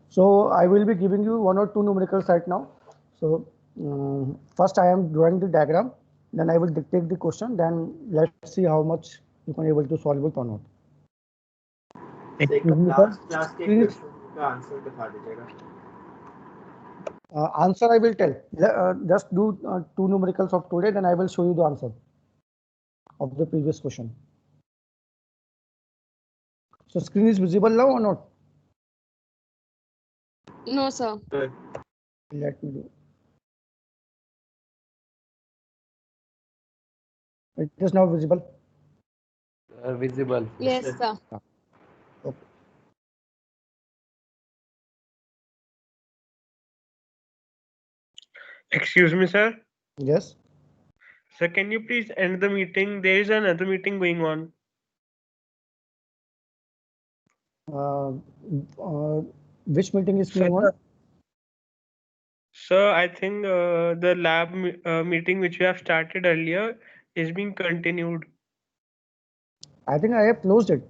So I will be giving you one or two numericals right now. So first I am drawing the diagram, then I will dictate the question, then let's see how much you can able to solve it or not. Excuse me, sir. Last के Please, question का answer दिखा दीजिएगा. answer I will tell. Just do two numericals of today, then I will show you the answer of the previous question. So screen is visible now or not? No, sir. Let me do. It is now visible. Visible. Yes, sir. Okay. Excuse me, sir. Yes. Sir, can you please end the meeting? There is another meeting going on. Uh, which meeting is Sir, going on? Sir, I think the lab meeting which we have started earlier is being continued. I think I have closed it.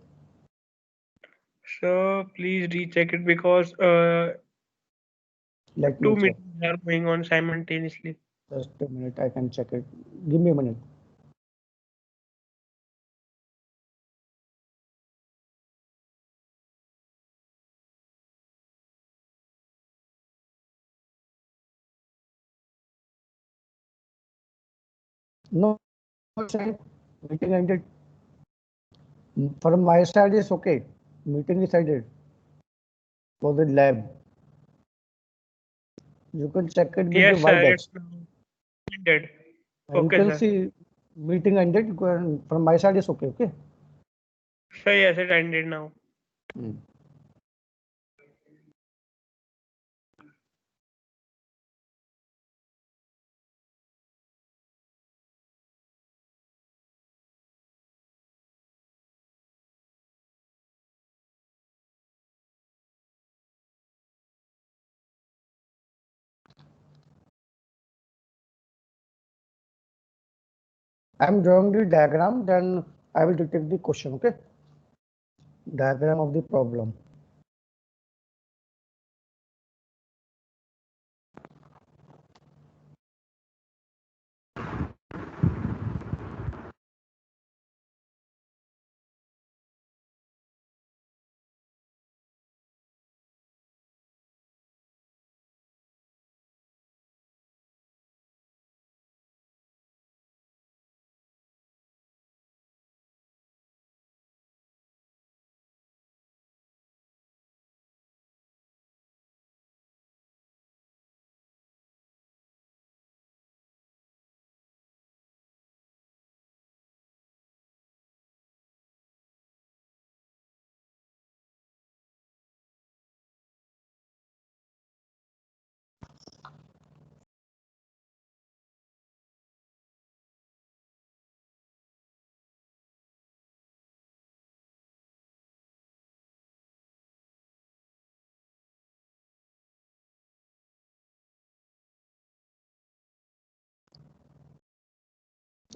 So please recheck it because Let me two check. meetings are going on simultaneously. Just a minute, I can check it. Give me a minute. No, meeting ended. From my side is okay. Meeting is ended for the lab. You can check it with Yes, the sir. Webex. It's ended. You Okay, can sir. see meeting ended. From my side is okay. Okay. Sir, yes, it ended now. I'm drawing the diagram, then I will detect the question. Okay. Diagram of the problem.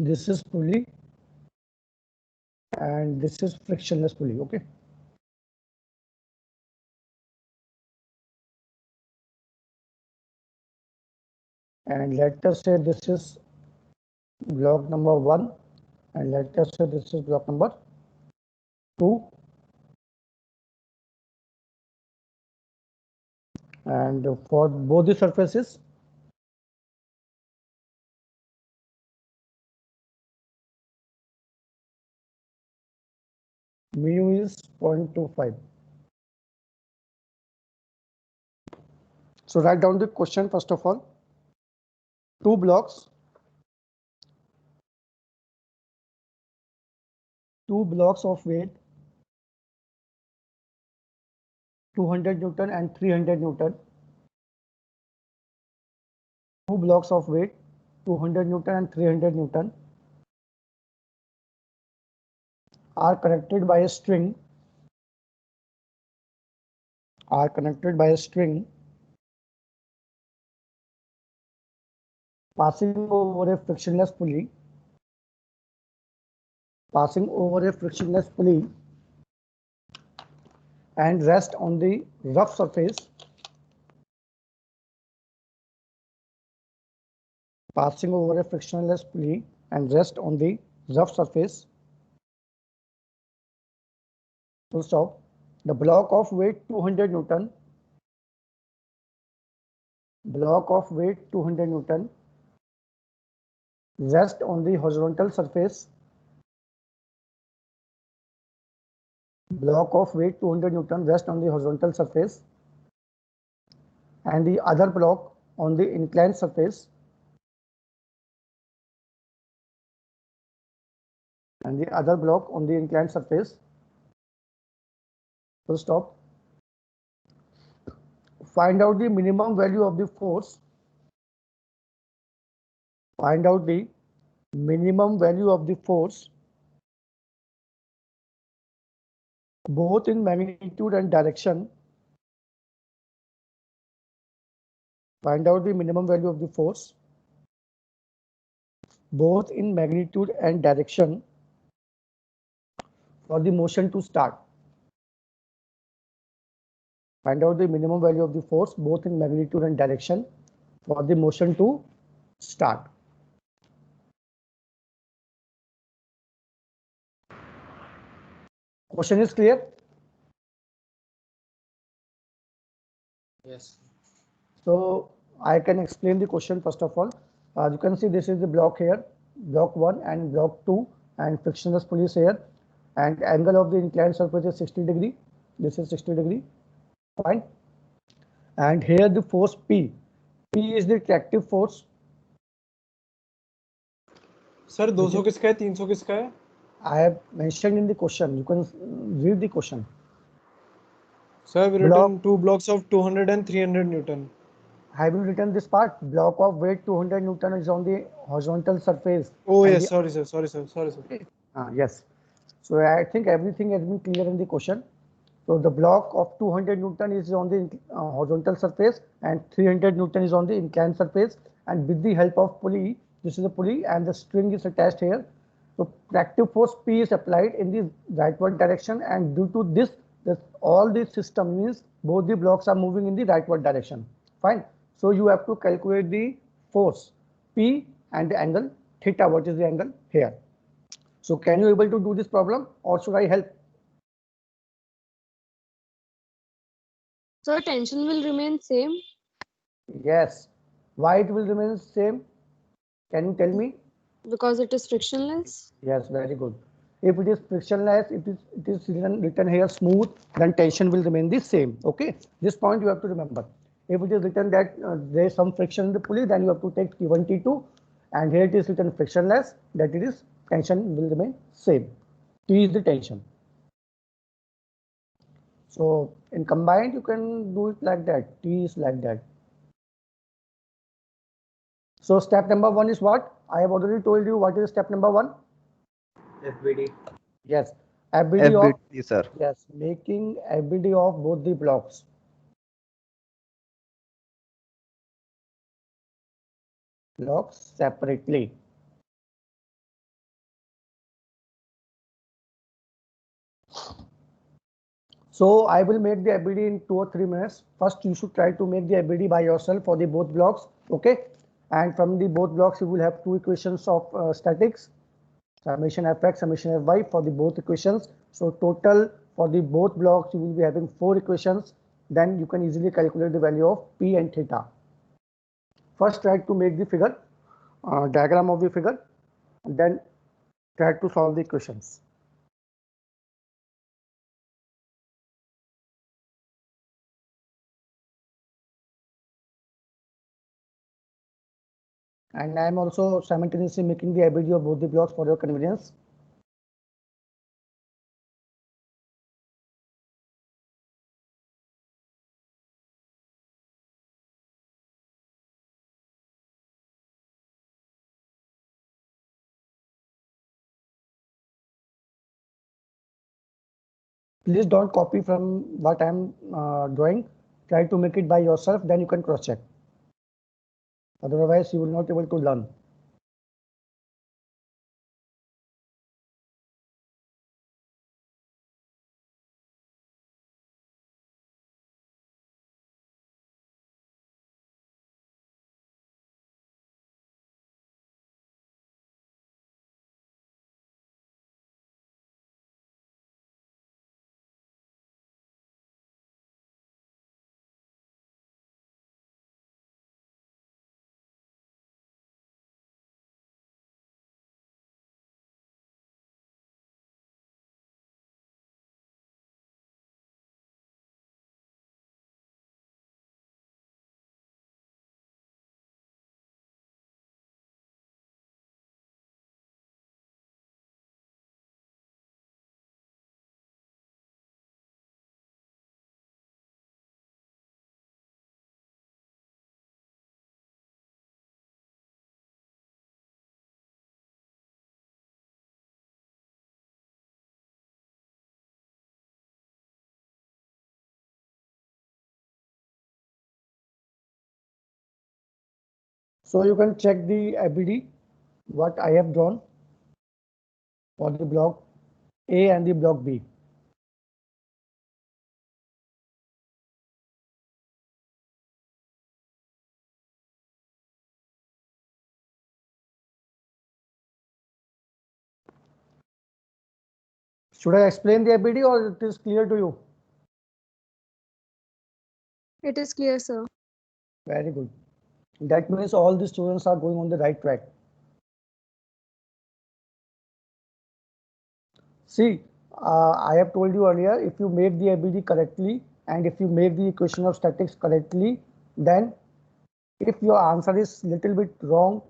This is pulley and this is frictionless pulley. Okay. And let us say this is block number 1 and let us say this is block number 2, and for both the surfaces mu is 0.25. So write down the question first of all. Two blocks of weight 200 Newton and 300 Newton. Two blocks of weight 200 Newton and 300 Newton are connected by a string passing over a frictionless pulley and rest on the rough surface passing over a frictionless pulley and rest on the rough surface. Full stop. The block of weight 200 Newton. Block of weight 200 Newton. Rest on the horizontal surface. Block of weight 200 Newton rest on the horizontal surface, and the other block on the inclined surface, and the other block on the inclined surface. Full stop. Find out the minimum value of the force. Find out the minimum value of the force both in magnitude and direction. Find out the minimum value of the force both in magnitude and direction for the motion to start. Find out the minimum value of the force both in magnitude and direction for the motion to start. Question is clear? Yes. So I can explain the question first of all. You can see this is the block here, block 1 and block 2, and frictionless pulley is here, and angle of the inclined surface is 60 degree. This is 60 degree. Fine. And here the force P. P is the tractive force. Sir 200 किसका है 300 किसका है? I have mentioned in the question. You can read the question. Sir, I've written two blocks of 200 and 300 Newton. Have you written this part? Block of weight 200 Newton is on the horizontal surface. Oh and yes, the- sorry sir. Yes. So I think everything has been clear in the question. So the block of 200 Newton is on the horizontal surface and 300 Newton is on the inclined surface. And with the help of pulley, this is a pulley and the string is attached here. So tractive force P is applied in the rightward direction, and due to this, all the system means both the blocks are moving in the rightward direction. Fine. So you have to calculate the force P and the angle theta. What is the angle here? So can you able to do this problem, or should I help? So tension will remain same Yes. Why it will remain same? Can you tell me? because it is frictionless. Yes, very good. If it is frictionless, it is written here smooth, then tension will remain the same. Okay, this point you have to remember. If it is written that there is some friction in the pulley, then you have to take T1, T2, and here it is written frictionless, that it is tension will remain same. T is the tension. So in combined, you can do it like that. T is like that. So step number 1 is what? I have already told you what is step number 1. FBD. Yes, FBD of, FBD, sir. yes, making FBD of both the blocks. Blocks separately. So I will make the FBD in 2 or 3 minutes. First, you should try to make the FBD by yourself for the both blocks. Okay, and from the both blocks, you will have 2 equations of statics. Summation Fx, summation Fy for the both equations. So total for the both blocks, you will be having 4 equations. Then you can easily calculate the value of P and theta. First, try to make the figure, diagram of the figure, and then try to solve the equations. And I am also simultaneously making the FBD of both the blocks for your convenience. Please don't copy from what I am drawing. Try to make it by yourself, then you can cross check. Otherwise, you will not able to learn. So you can check the ABD, what I have drawn for the block A and the block B. Should I explain the ABD or it is clear to you? It is clear, sir. Very good. That means all the students are going on the right track. See, I have told you earlier, if you make the ABD correctly and if you make the equation of statics correctly, then if your answer is little bit wrong,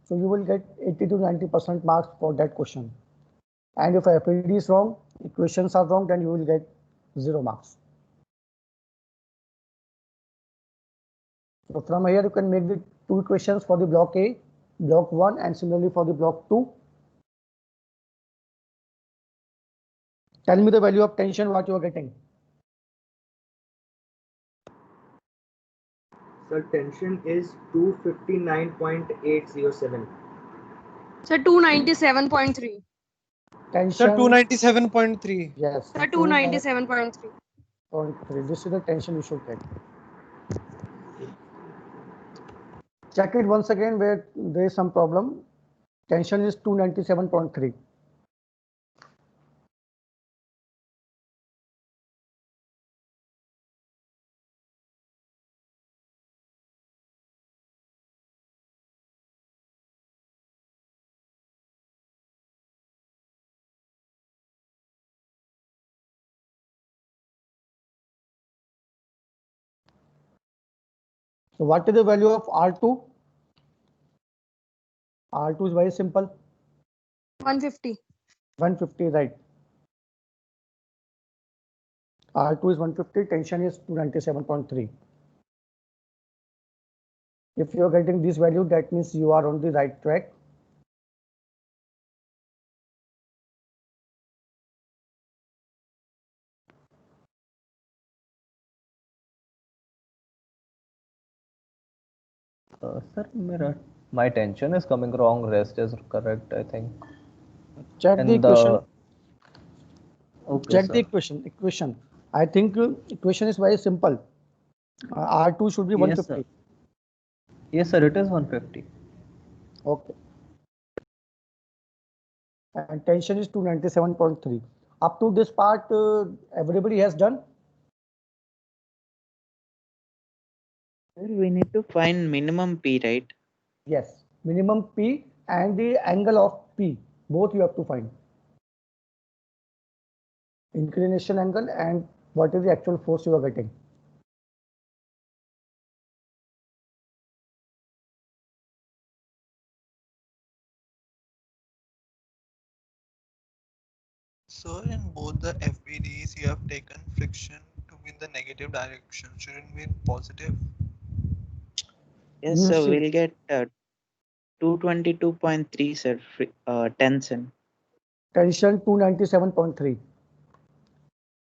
so you will get 80 to 90% marks for that question. And if ABD is wrong, equations are wrong, then you will get 0 marks. So from here you can make the two equations for the block A, block 1, and similarly for the block 2. Tell me the value of tension what you are getting. Sir, tension is 259.807. Sir, 297.3. Tension. Sir, 297.3. Yes. Sir, 297.3. 297.3. This is the tension you should get. Check it once again where there is some problem. Tension is 297.3. So what is the value of R2? R2 is very simple. 150. 150, right. R2 is 150, tension is 297.3. If you are getting this value, that means you are on the right track. Sir, my tension is coming wrong. Rest is correct, I think. Check the And equation. okay, Check sir. the equation. I think equation is very simple. R2 should be Yes, 150. sir. Yes, sir. It is 150. Okay. And tension is 297.3. Up to this part, everybody has done. We need to find minimum P, right? Yes, minimum P and the angle of P, both you have to find. Inclination angle and what is the actual force you are getting. So in both the FBDs, you have taken friction to be in the negative direction. Shouldn't be positive? Yes, You so see, we'll get 222.3, sir, tension. tension 297.3.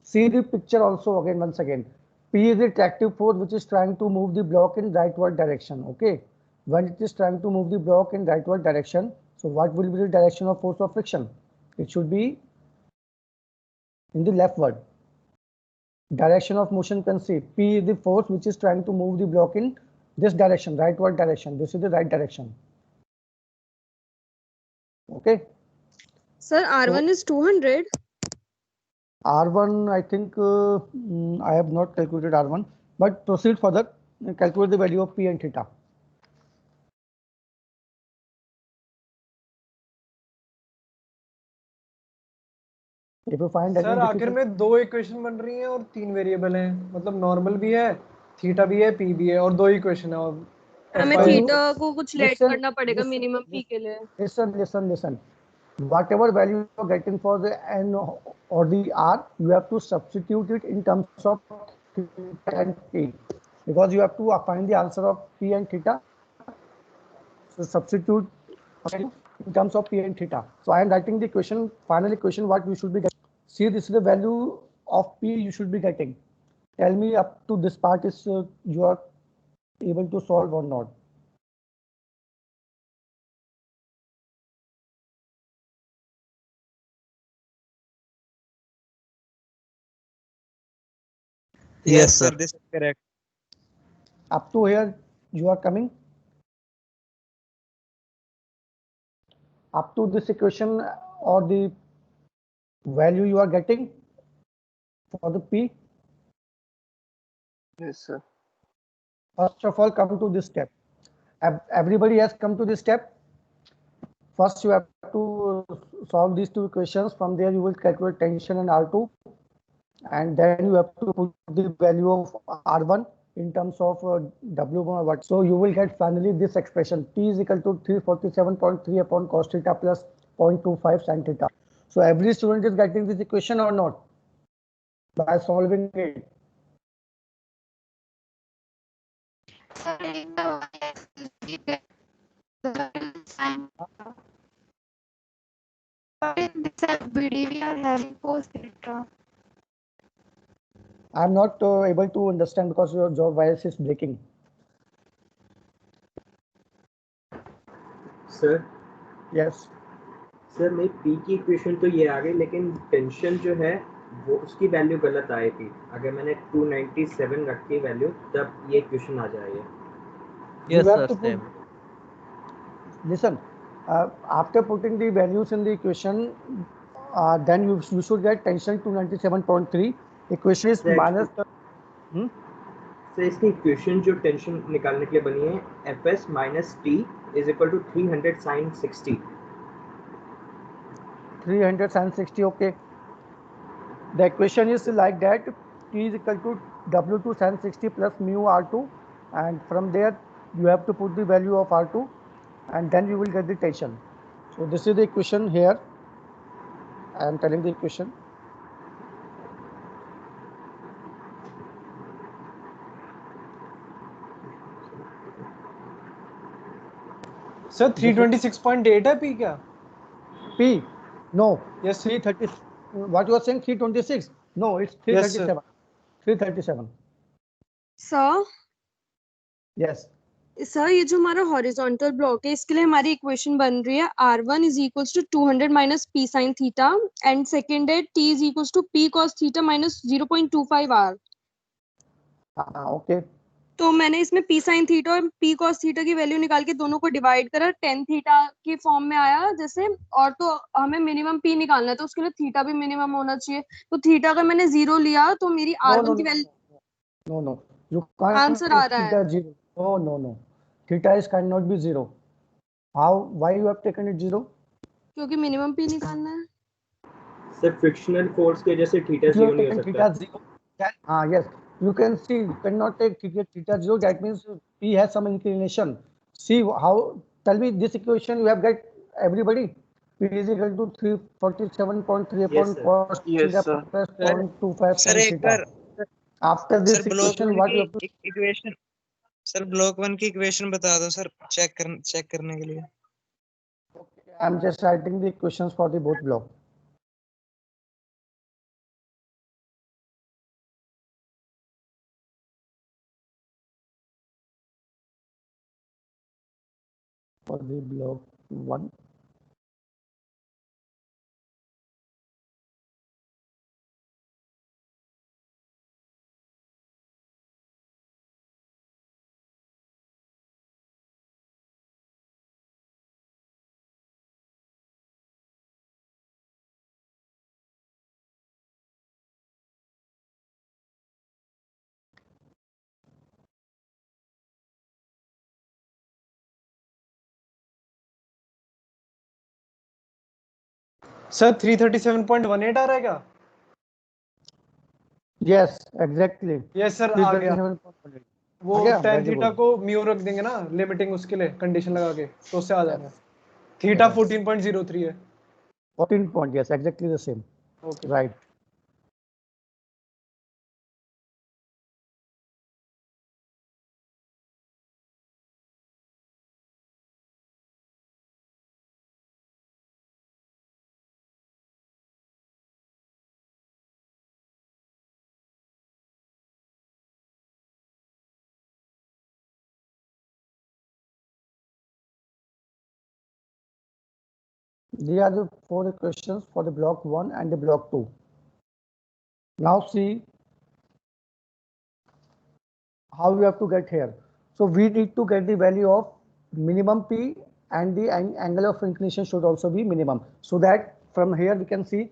See the picture also again once again. P is the tractive force which is trying to move the block in rightward direction. Okay. When it is trying to move the block in rightward direction, so what will be the direction of force of friction? It should be in the leftward. Direction of motion you can see P is the force which is trying to move the block in this direction, rightward direction. This is the right direction. Okay. Sir, R1 is 200. R1, I think I have not calculated R1, but proceed further. Calculate the value of P and theta. If you find sir any आखिर difficult, में दो equation बन रही हैं और तीन variable हैं, मतलब नॉर्मल भी है, थीटा भी है, पी भी है और दो इक्वेशन है और हमें Fy थीटा को कुछ लेट listen, करना पड़ेगा listen, मिनिमम पी के लिए. listen. Whatever value you are getting for the N or the R, you have to substitute it in terms of theta and P, because you have to find the answer of P and theta. So substitute in terms of P and theta. So I am writing the equation, final equation, what we should be getting. See, this is the value of P you should be getting. Tell me up to this part is you are able to solve or not. Yes, sir. This is correct. Up to here, you are coming. Up to this equation or the value you are getting for the P. Yes, sir. First of all, come to this step. Everybody has come to this step. First, you have to solve these two equations. From there, you will calculate tension and R2. And then you have to put the value of R1 in terms of W1 or what. So you will get finally this expression. T is equal to 347.3 upon cos theta plus 0.25 sin theta. So every student is getting this equation or not? By solving it. But in this FBD, we are having cos theta. I'm not able to understand because your voice is breaking. Sir Yes. Sir मेरी P की equation तो ये आ गई, लेकिन tension जो है वो उसकी वैल्यू गलत आई थी. अगर मैंने 297 रखी वैल्यू, तब ये इक्वेशन आ जाएगी. Yes, You have sir. to Same. listen. After putting the values in the equation, then you should get tension 297.3. Equation is Exactly. minus the. Sir इसकी इक्वेशन जो टेंशन निकालने के लिए बनी है, Fs minus T is equal to 300 sin 60. 300 sin 60. Okay. The equation is like that. T is equal to W2 sin 60 plus mu R2, and from there you have to put the value of R2, and then you will get the tension. So this is the equation here. I am telling the equation. Sir 326.8 है P क्या? P. No. Yes. 330. What you are saying? 326. No, it's 337. 337. Sir Yes. Sir ये जो हमारा horizontal block है इसके लिए हमारी equation बन रही है R1 is equals to 200 minus P sin theta and second है T is equals to P cos theta minus 0.25 R. Okay. तो मैंने इसमें P sin थीटा और P cos थीटा की वैल्यू निकाल के दोनों को डिवाइड करा, tan थीटा की फॉर्म में आया जैसे, और तो हमें मिनिमम P निकालना है तो उसके लिए थीटा भी मिनिमम होना चाहिए. तो थीटा अगर मैंने 0 लिया तो मेरी R1 की value No. You can't answer आ take रहा है theta 0. No. Theta is cannot be 0. How? Why you have taken it 0? क्योंकि मिनिमम P निकालना है. सर फ्रिक्शनल फोर्स की वजह से थीटा If you 0 have नहीं हो taken सकता. theta 0, then yes, you can see you cannot take theta 0. That means P has some inclination. See how? Tell me this equation you have get everybody. P is equal to 347.3 upon cos theta plus 0.25 sir sin एक theta. Bar After this sir block equation, one what you की have to? Equation, sir block one की equation बता दो sir, check करने के लिए. I'm just writing the equations for the both block. For the block 1. Sir 337.18 आ रहा है क्या? Yes, exactly. यस सर आ गया. 337.18. वो आ गया? tan Very theta good. को म्यू रख देंगे ना लिमिटिंग उसके लिए कंडीशन लगा के, तो उससे आ जाएगा. थीटा 14.03 है. 14 point. Yes, exactly the same. Okay. Right. These are the 4 equations for the block 1 and the block 2. Now see how you have to get here? So we need to get the value of minimum P, and the angle of inclination should also be minimum. So that from here we can see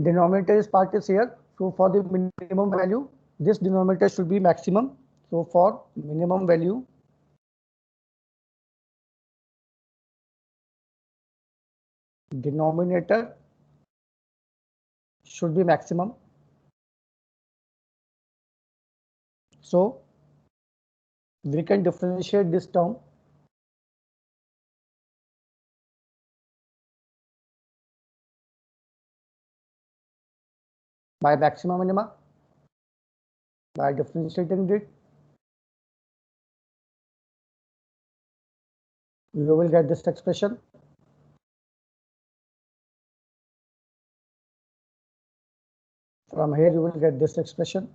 denominator is part is here. So for the minimum value, this denominator should be maximum. So for minimum value, denominator should be maximum. So we can differentiate this term by maxima minima. By differentiating it, you will get this expression. From here, you will get this expression.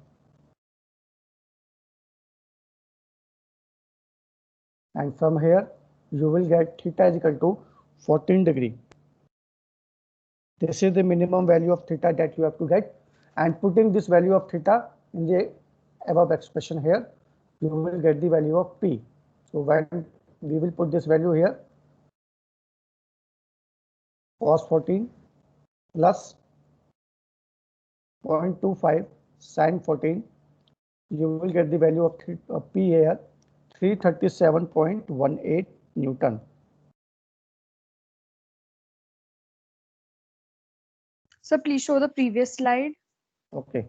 And from here, you will get theta is equal to 14 degree. This is the minimum value of theta that you have to get. And putting this value of theta in the above expression here, you will get the value of P. So when we will put this value here, cos 14 plus 0.25 sin 14, you will get the value of P here, 337.18 Newton. So please show the previous slide. Okay.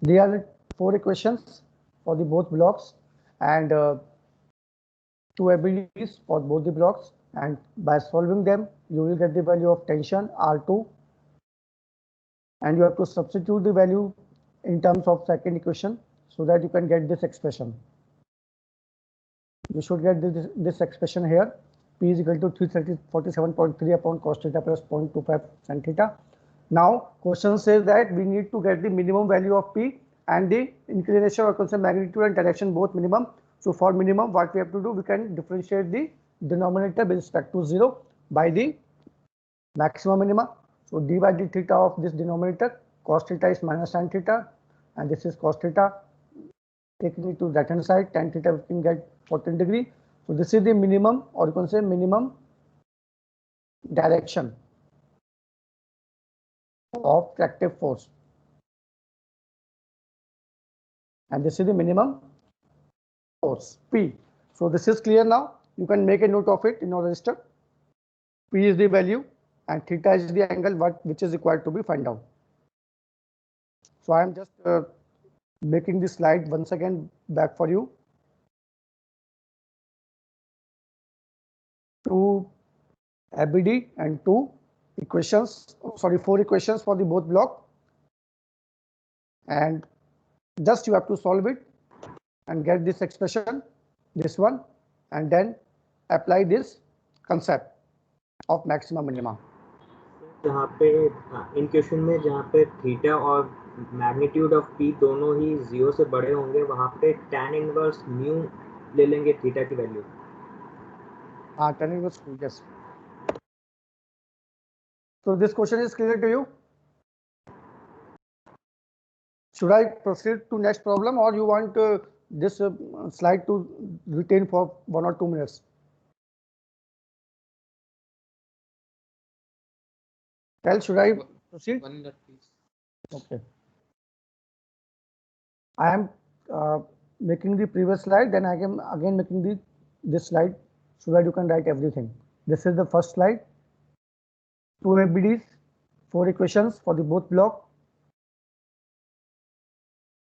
There are 4 equations for the both blocks and 2 ABDs for both the blocks, and by solving them you will get the value of tension R2, and you have to substitute the value in terms of second equation so that you can get this expression. You should get this expression here, P is equal to 347.3 upon cos theta plus 0.25 sin theta. Now question says that we need to get the minimum value of P and the inclination or constant magnitude and direction both minimum. So for minimum, what we have to do, we can differentiate the denominator with respect to 0 by the maximum minima. So d by d theta of this denominator, cos theta is minus sin theta, and this is cos theta. Taking it to that hand side, tan theta we can get 14 degree. So this is the minimum, or you can say minimum direction of tractive force, and this is the minimum force P. So this is clear now. You can make a note of it in your register. P is the value and theta is the angle which is required to be found out. So I am just making this slide once again back for you. 2 ABD and 2 equations, sorry, 4 equations for the both block, and just you have to solve it and get this expression, this one, and then apply this concept of maximum minima. जहाँ पे इन question में जहाँ पे theta और magnitude of P दोनों ही 0 से बड़े होंगे, वहाँ पे tan इनवर्स म्यू ले लेंगे थीटा की वैल्यू. हाँ, tan inverse, yes. So this question is clear to you? Should I proceed to next problem, or you want this slide to retain for 1 or 2 minutes? Tell, should I proceed? 1 minute, please. Okay. I am making the previous slide, then I am again making this slide so that you can write everything. This is the first slide. 2 ABDs, 4 equations for the both block.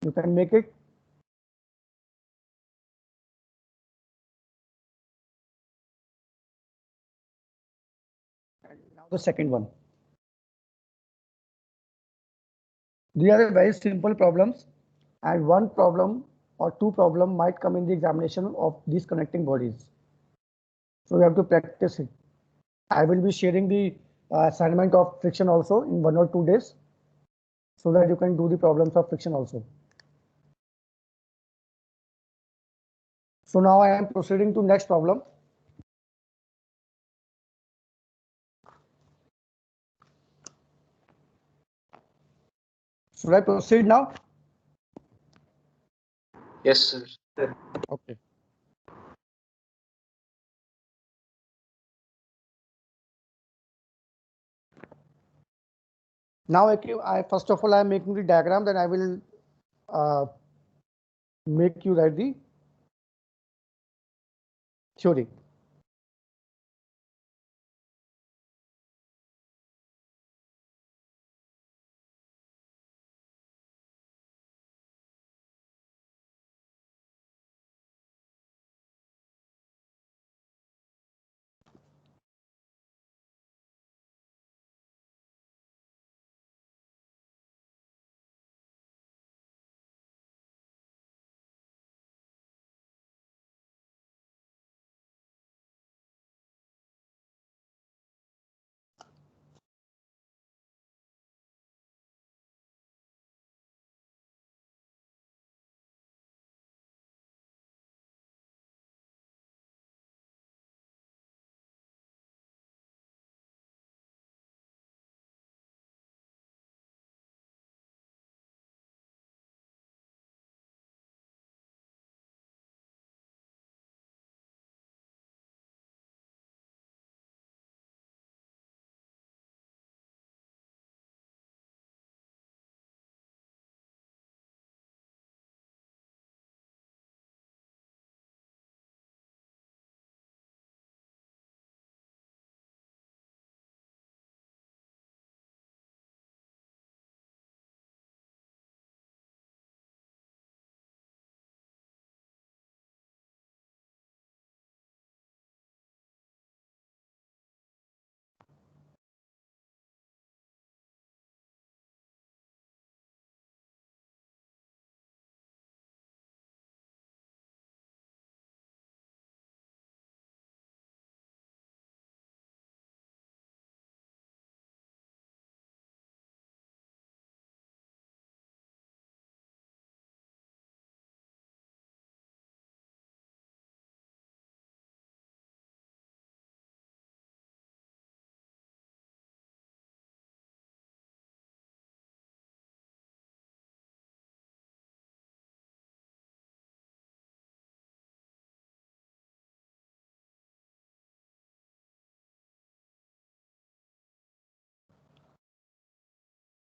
You can make it. And now the second one. These are very simple problems, and one problem or 2 problem might come in the examination of these connecting bodies. So you have to practice it. I will be sharing the assignment of friction also in 1 or 2 days so that you can do the problems of friction also. So now I am proceeding to next problem. Should I proceed now? Yes, sir. Okay. Now I first of all I am making the diagram, then I will make you write the theory.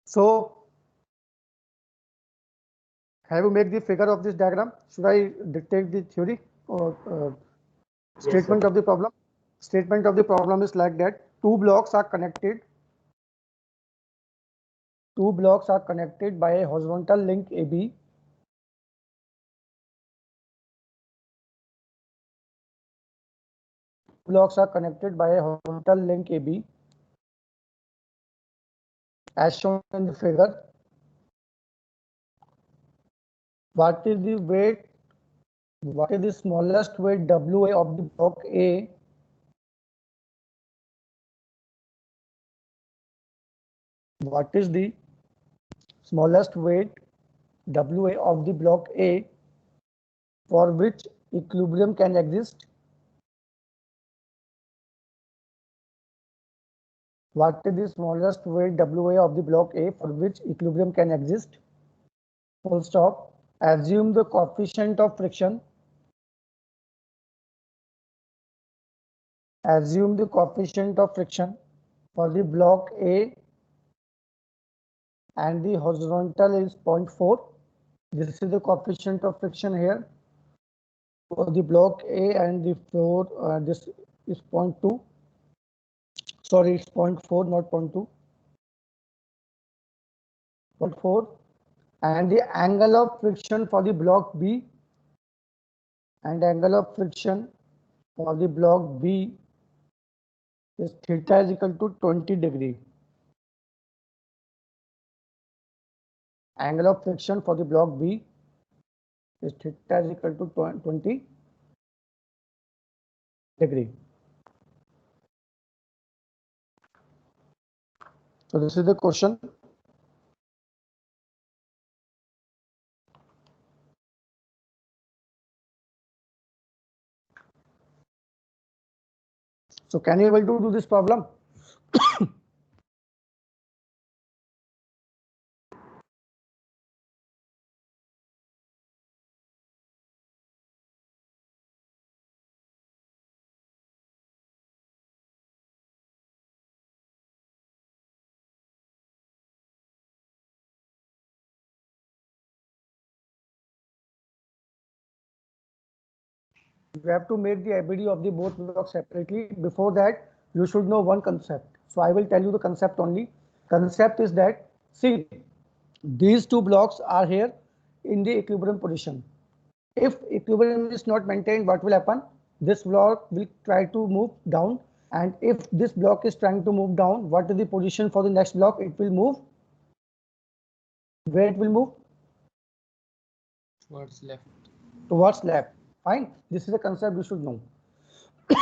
So have you made the figure of this diagram? Should I dictate the theory or statement of the problem? Statement of the problem is like that. Two blocks are connected. Two blocks are connected by a horizontal link AB. Blocks are connected by a horizontal link AB as shown in the figure. What is the weight? What is the smallest weight WA of the block A? What is the smallest weight WA of the block A for which equilibrium can exist? What is the smallest weight WA of the block A for which equilibrium can exist? Full stop. Assume the coefficient of friction. Assume the coefficient of friction for the block A and the horizontal is 0.4. This is the coefficient of friction here for the block A and the floor. This is 0.2. Sorry, it's 0.4, not 0.2. 0.4. And the angle of friction for the block B and angle of friction for the block B is theta is equal to 20 degree. Angle of friction for the block B is theta is equal to 20 degree. So this is the question. So can you able to do this problem? You have to make the ABD of the both blocks separately. Before that, you should know one concept. So I will tell you the concept only. Concept is that, see, these two blocks are here in the equilibrium position. If equilibrium is not maintained, what will happen? This block will try to move down, and if this block is trying to move down, what is the position for the next block? It will move. Where it will move? Towards left. Towards left. Fine. This is a concept you should know.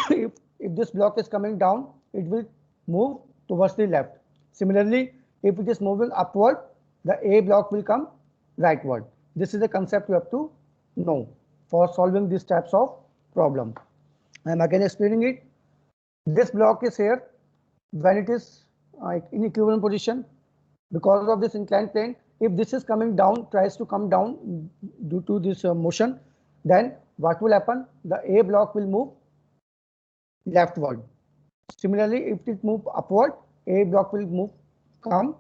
if this block is coming down, it will move towards the left. Similarly, if it is moving upward, the A block will come rightward. This is a concept you have to know for solving these types of problem. I am again explaining it. This block is here when it is in equivalent position because of this inclined plane. If this is coming down, tries to come down due to this motion, then what will happen? The A block will move leftward. Similarly, if it move upward, A block will come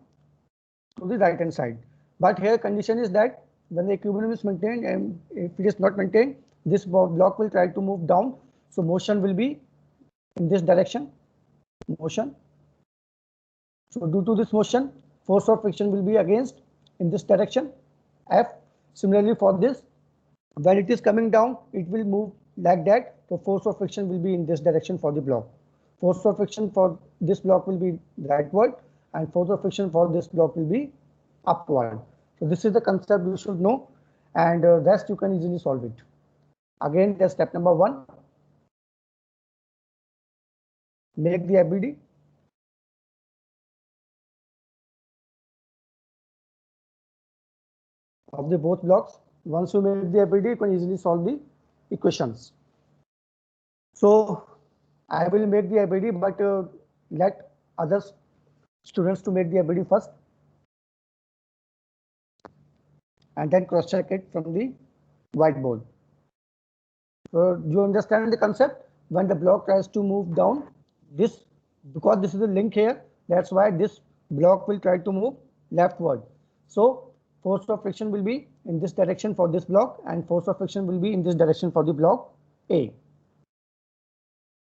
to the right hand side. But here condition is that when the equilibrium is maintained, and if it is not maintained, this block will try to move down. So motion will be in this direction, motion. So due to this motion, force of friction will be against in this direction, F. Similarly for this, when it is coming down, it will move like that. So force of friction will be in this direction for the block. Force of friction for this block will be rightward, and force of friction for this block will be upward. So this is the concept you should know, and rest you can easily solve it. Again, that's step number 1. Make the ABD. Of the both blocks. Once you make the ABD, you can easily solve the equations. So I will make the ABD, but let other students to make the ABD first, and then cross check it from the whiteboard. So do you understand the concept? When the block tries to move down, this, because this is a link here, that's why this block will try to move leftward. So force of friction will be in this direction for this block, and force of friction will be in this direction for the block A.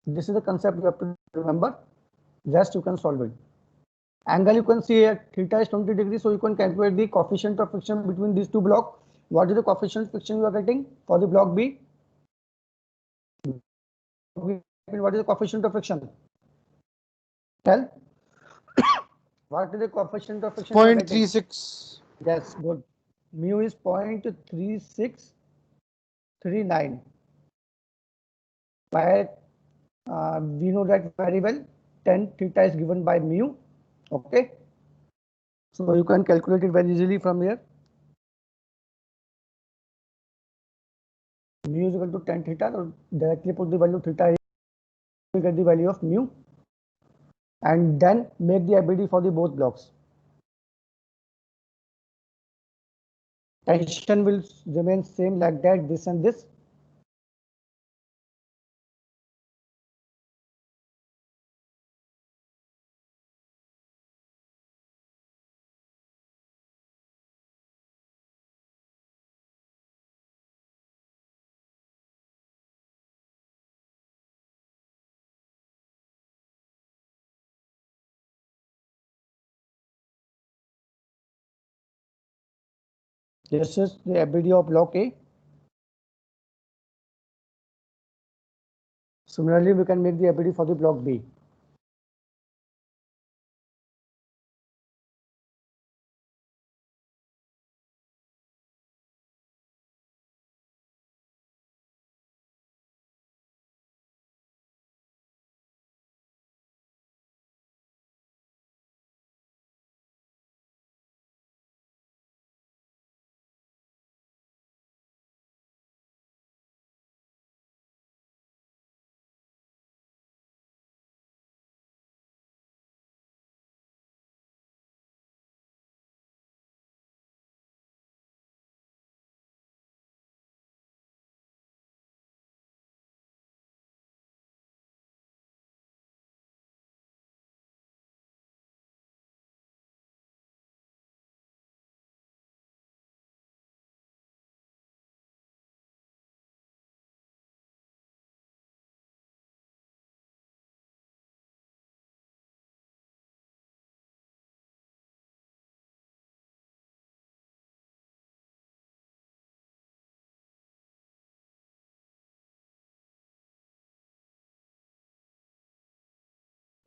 This is the concept you have to remember. Rest you can solve it. Angle you can see here, theta is 20 degrees, so you can calculate the coefficient of friction between these two blocks. What is the coefficient of friction you are getting for the block B? What is the coefficient of friction? Tell. What is the coefficient of friction? 0.36. Yes, good. Mu is 0.3639. Why? We know that very well. Tan theta is given by mu. Okay. So you can calculate it very easily from here. Mu is equal to tan theta. So directly put the value theta here. We get the value of mu. And then make the ABD for the both blocks. Tension will remain same like that, this and this. This is the ABD of block A. Similarly, we can make the ABD for the block B.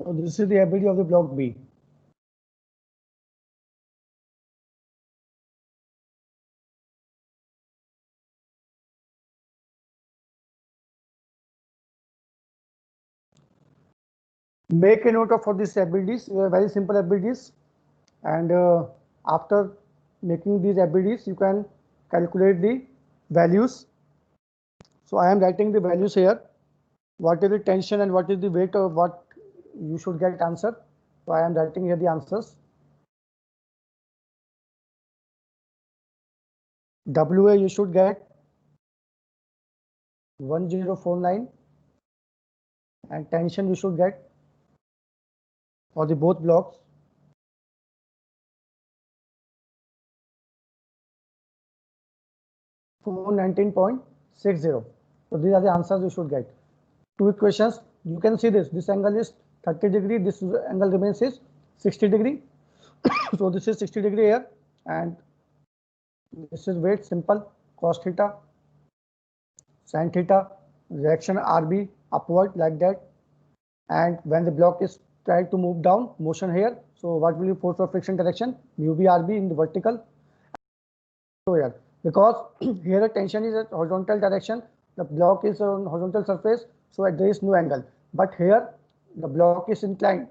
So this is the FBD of the block B. Make a note of for these abilities, very simple abilities, and after making these abilities, you can calculate the values. So I am writing the values here. What is the tension and what is the weight of what you should get answer. So I am writing here the answers. WA you should get 1049 and tension you should get for the both blocks 419.60. So these are the answers you should get. Two equations. You can see this angle is 30 degree, this angle remains is 60 degree. So this is 60 degree here and this is weight, simple, cos theta, sin theta, reaction RB upward like that. And when the block is tried to move down, motion here. So what will be force of friction direction? Mu b RB in the vertical. So here, because here the tension is at horizontal direction, the block is on horizontal surface, so there is no angle. But here the block is inclined.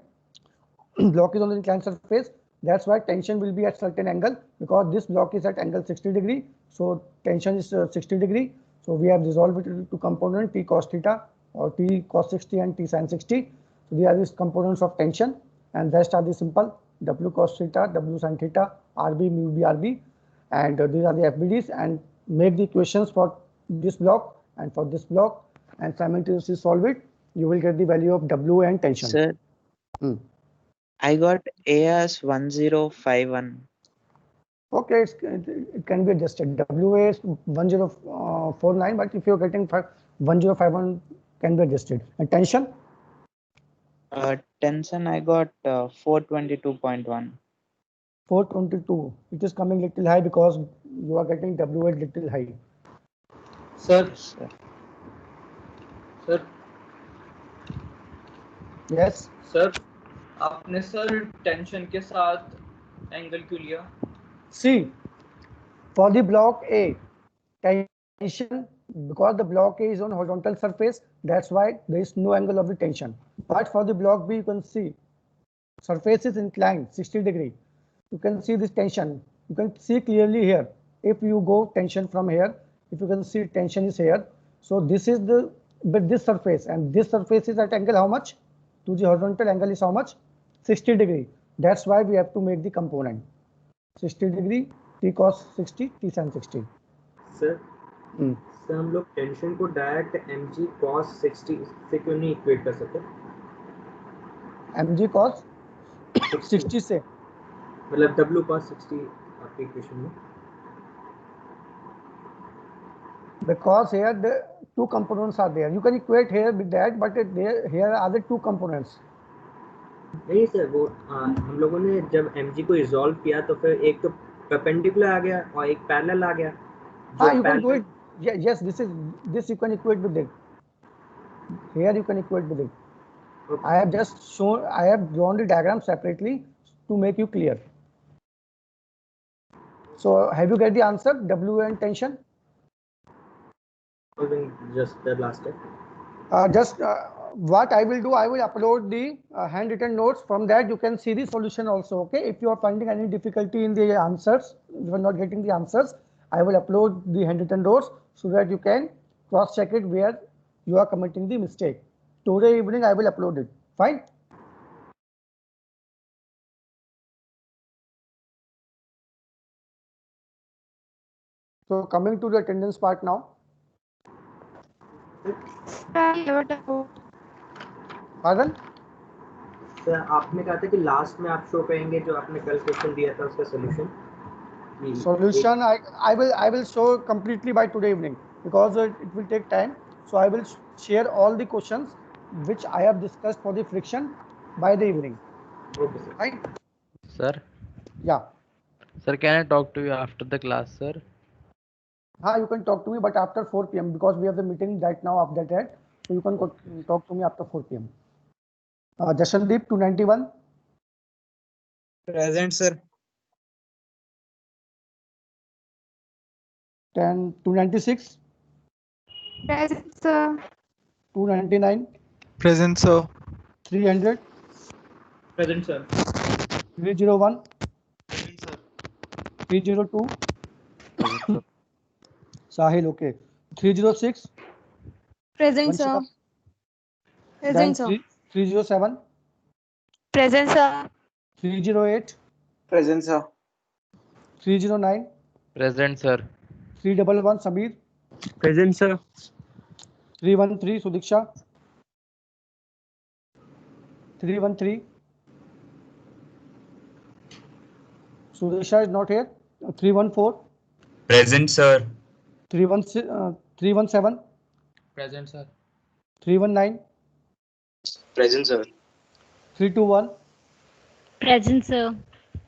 Block is on the inclined surface. That's why tension will be at certain angle, because this block is at angle 60 degree. So tension is 60 degree. So we have resolved it into component T cos theta or T cos 60 and T sin 60. So these are these components of tension, and rest are the simple W cos theta, W sin theta, RB mu b RB, and these are the FBDs. And make the equations for this block and for this block and simultaneously solve it. You will get the value of W and tension. Sir, I got A as 1051. Okay, it can be adjusted. WA is 1049, but if you're getting 1051 can be adjusted. And tension? Tension I got 422.1. 422. It is coming little high because you are getting WA little high. Sir. Yes. Sir आपने sir tension के साथ angle क्यों लिया? See, for the block A, tension, because the block A is on horizontal surface, that's why there is no angle of the tension. But for the block B, you can see surface is inclined 60 degree. You can see this tension. You can see clearly here. If you go tension from here, if you can see tension is here. So this is the, but this surface, and this surface is at angle how much? To the horizontal angle is how much? 60 degree. That's why we have to make the component 60 degree, T cos 60, T sin 60. Sir sir हम लोग tension को direct mg cos 60 से क्यों नहीं equate कर सकते? mg cos 60 से मतलब w cos 60 आपकी इक्वेशन में? Because here the two components are there. You can equate here with that, but here are the two components. नहीं सर, वो हम लोगों ने जब mg को रिजॉल्व किया तो फिर एक तो परपेंडिकुलर आ गया और एक पैरेलल आ गया. You can do it. Yeah, yes, this you can equate with it. Here you can equate with it. Okay. I have just shown, I have drawn the diagram separately to make you clear. So have you get the answer? W and tension? Just the last step. What I will do, I will upload the handwritten notes. From that you can see the solution also. Okay, if you are finding any difficulty in the answers, you are not getting the answers, I will upload the handwritten notes so that you can cross check it where you are committing the mistake. Today evening I will upload it. Fine. So coming to the attendance part now. Pardon? Sir आपने कहा था कि last में आप show करेंगे जो आपने कल क्वेश्चन दिया था उसका solution. Solution I will show completely by today evening because it will take time. So I will share all the questions which I have discussed for the friction by the evening. Okay, sir. Right? Sir. Yeah. Sir, can I talk to you after the class, sir? You can talk to me, but after 4 p.m. because we have the meeting right now after that. So you can talk to me after 4 p.m. Jashandeep 291, Present, sir. 296, Present, sir. 299, Present, sir. 300, Present, sir. 301, Present, sir. 302, Present, sir. Sahil, okay. 306, Present, sir. Vanshika, then Present, sir. 307, Present, sir. 308, Present, sir. 309, Present, sir. 311, Samir, Present, sir. 313, Sudiksha, 313, Sudiksha is not here. 314, Present, sir. 317, Present, sir. 319, Present, sir. 321, Present, sir.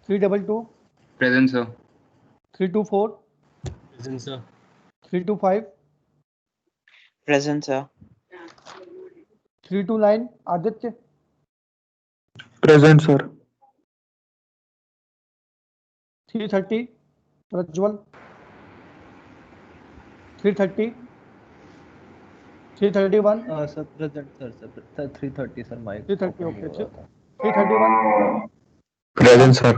322, Present, sir. 324, Present, sir. 325, Present, sir. 329, Aditya, Present, sir. 330, Prajwal, 330, 331, Sir, present, sir. 330, sir. Mic 330, open नहीं okay. हो रहा था. 331, Present, sir.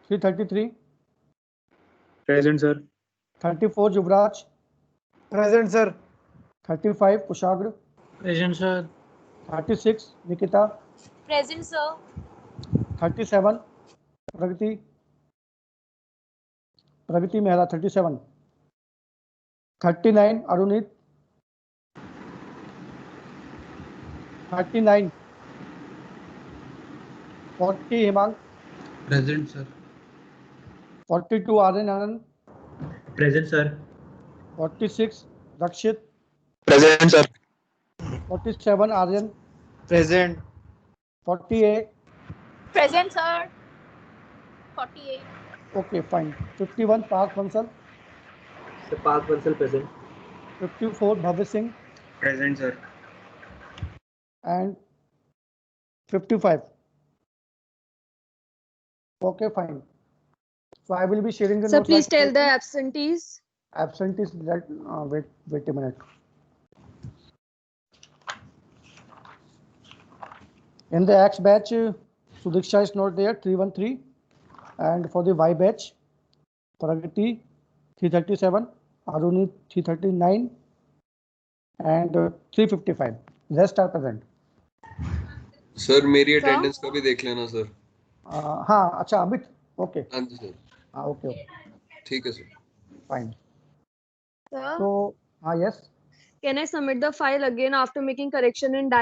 333, Present, sir. 34, Yuvraj, Present, sir. 35, Kushagra, Present, sir. 36, Nikita, Present, sir. 37, Pragati Mehra, 37, 39, Arunit, 39, 40, Hemang, Present, sir. 42, Aryan Anand, Present, sir. 46, Rakshit, Present, sir. 47, Aryan, Present. 48, Present, sir. 48. okay, fine. 51, Parth Bansal, The Parth Bansal present. 54, Bhavya Singh, Present, sir. and 55. Okay, fine. So I will be sharing the Sir, notes. please like tell the this. absentees. Absentees. Wait a minute. In the X batch, Sudiksha is not there, 313, and for the Y batch, Pragati 337, Aruni 339, and 355. Rest are present. Sir मेरी Sir? Attendance का भी देख लेना sir. हाँ अच्छा Amit okay हाँ जी sir. हाँ okay ठीक है सर. फाइन Sir, तो हाँ yes can I submit the file again after making correction in diagram?